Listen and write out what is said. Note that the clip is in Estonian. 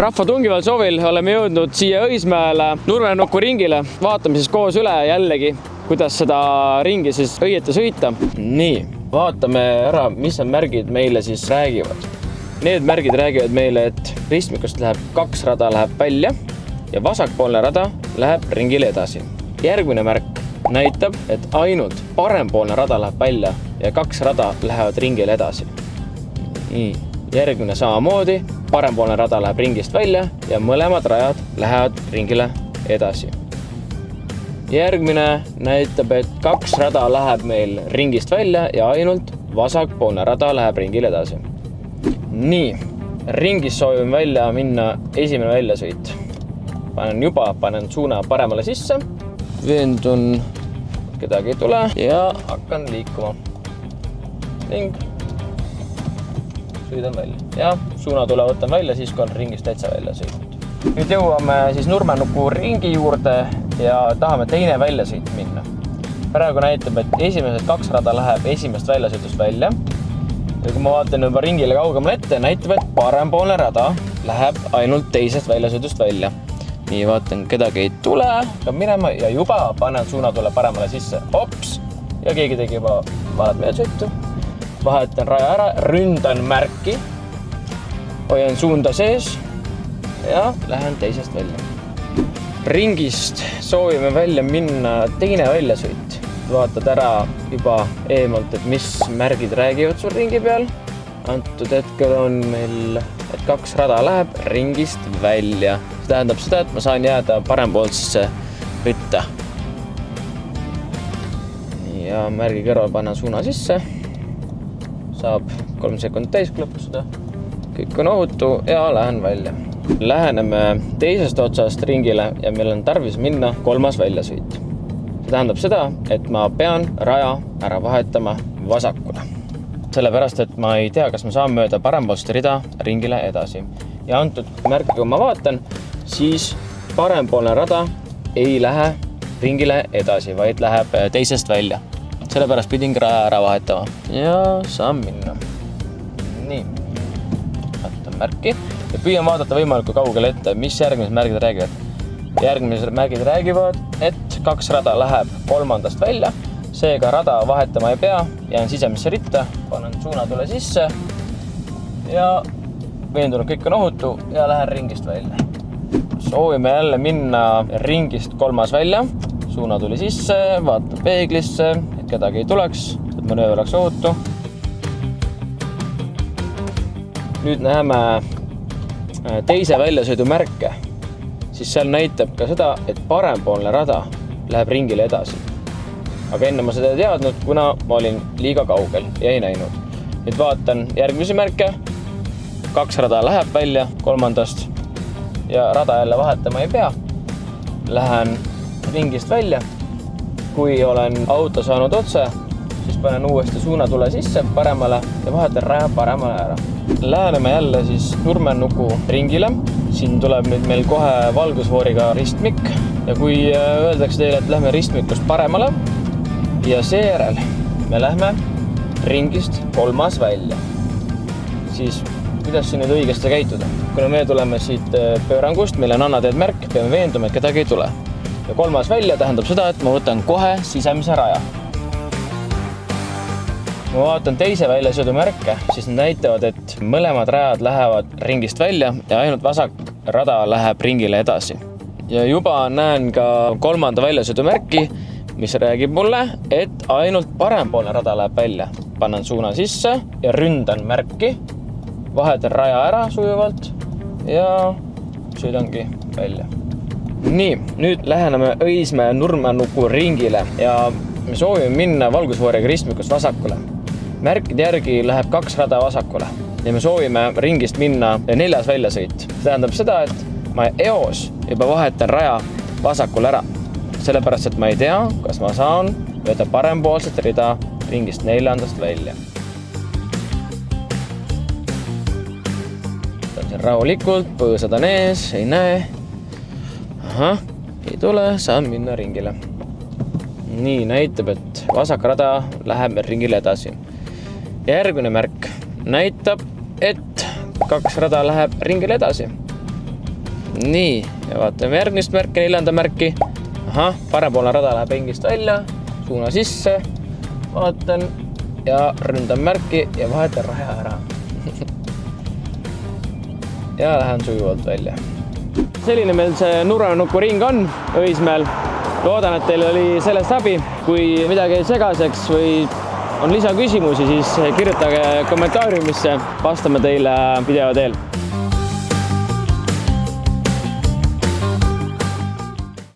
Rahva tungival soovil oleme jõudnud siia Õismäele Nurmenuku ringile. Vaatame siis koos üle jällegi, kuidas seda ringi siis õieti sõita. Nii, vaatame ära, mis on märgid meile siis räägivad. Need märgid räägivad meile, et ristmikust läheb 2 rada läheb välja ja vasakpoolne rada läheb ringile edasi. Järgmine märk näitab, et ainult parempoolne rada läheb välja ja 2 rada lähevad ringile edasi. Nii, järgmine samamoodi, parempoolne rada läheb ringist välja ja mõlemad rajad lähevad ringile edasi. Järgmine näitab, et 2 rada läheb meil ringist välja ja ainult vasakpoolne rada läheb ringile edasi. Nii, ringis soovime välja minna esimene väljasõit. Panen suuna paremale sisse, veendun, kedagi ei tule ja hakkan liikuma. Ning sõidan välja. Ja suunatule võtan välja siis, kui on ringist täitsa välja sõitnud. Nüüd jõuame siis Nurmenuku ringi juurde ja tahame teine väljasõit minna. Praegu näitab, et esimesed 2 rada läheb esimest väljasõitust välja. Ja kui ma vaatan juba ringile kaugemale ette, näitab, et parempoolne rada läheb ainult teisest väljasõitust välja. Nii, vaatan, kedagi ei tule, hakkab minema ja juba panen suunatule paremale sisse. Ops! Ja keegi tegi juba valet meelsõitu. Vahetan raja ära, ründan märki, hoian suunda sees ja lähen teisest välja. Ringist soovime välja minna teine väljasõit. Vaatad ära juba eemalt, et mis märgid räägivad sul ringi peal. Antud hetkel on meil, et 2 rada läheb ringist välja. See tähendab seda, et ma saan jääda parempoolsesse ritta. Ja märgi kõrval panen suuna sisse. Saab 3 sekundit täis klõpustada. Kõik on ohutu ja lähen välja. Läheneme teisest otsast ringile ja meil on tarvis minna 3. väljasõit. See tähendab seda, et ma pean raja ära vahetama vasakule. Sellepärast, et ma ei tea, kas ma saan mööda parempoolset rida ringile edasi. Ja antud märki, kui ma vaatan, siis parempoolne rada ei lähe ringile edasi, vaid läheb teisest välja. Sellepärast pidin raja ära vahetama. Ja saan minna. Nii. Vaatan märki. Ja püüan vaadata võimalikult kaugele ette, mis järgmised märgid räägivad. Järgmised märgid räägivad, et 2 rada läheb 3. välja. Seega rada vahetama ei pea, jään sisemisse ritta, panen suunatule sisse ja veendunud kõik on ohutu ja lähen ringist välja. Soovime jälle minna ringist 3. välja, suunatuli sisse, vaatan peeglisse, et kedagi ei tuleks, et manööver oleks ohutu. Nüüd näeme teise väljasõidu märke, siis seal näitab ka seda, et parempoolne rada läheb ringile edasi. Aga enne ma seda ei teadnud, kuna ma olin liiga kaugel ja ei näinud. Nüüd vaatan järgmisi märke. 2 rada läheb välja 3. ja rada jälle vahetama ei pea. Lähen ringist välja. Kui olen auto saanud otse, siis panen uuesti suunatule sisse paremale ja vahetan raja paremale ära. Läheneme jälle siis Nurmenuku ringile. Siin tuleb nüüd meil kohe valgusvooriga ristmik ja kui öeldakse teile, et lähme ristmikust paremale, ja seejärel me lähme ringist 3. välja. Siis kuidas siin nüüd õigesti käituda? Kuna me tuleme siit pöörangust, meil on annateed märk, peame veenduma, et kedagi ei tule. Ja 3. välja tähendab seda, et ma võtan kohe sisemise raja. Kui ma vaatan teise väljasõidu märke, siis need näitavad, et mõlemad rajad lähevad ringist välja ja ainult vasak rada läheb ringile edasi. Ja juba näen ka 3. väljasõidu märki, mis räägib mulle, et ainult parempoolne rada läheb välja. Panen suuna sisse ja ründan märki, vahetan raja ära sujuvalt ja sõidangi välja. Nii, nüüd läheneme Õismäe Nurmenuku ringile ja me soovime minna valgusvooriga ristmikust vasakule. Märkide järgi läheb 2 rada vasakule ja me soovime ringist minna 4. väljasõit. See tähendab seda, et ma eos juba vahetan raja vasakule ära. Sellepärast, et ma ei tea, kas ma saan mööda parempoolset rida ringist 4. välja. Võtan siin rahulikult, põõsad on ees, ei näe. Ahah, ei tule, saan minna ringile. Nii näitab, et vasak rada läheb ringile edasi. Järgmine märk näitab, et 2 rada läheb ringile edasi. nii, ja vaatame järgmist märki, 4. märki. Ahah, parempoolne rada läheb ringist välja, suuna sisse, vaatan ja ründan märki ja vahetan raja ära. Ja lähen sujuvalt välja. Selline meil see nurranuku ring on Õismäel. Loodan, et teil oli sellest abi. Kui midagi segaseks või on lisaküsimusi, siis kirjutage kommentaariumisse, vastame teile video teel.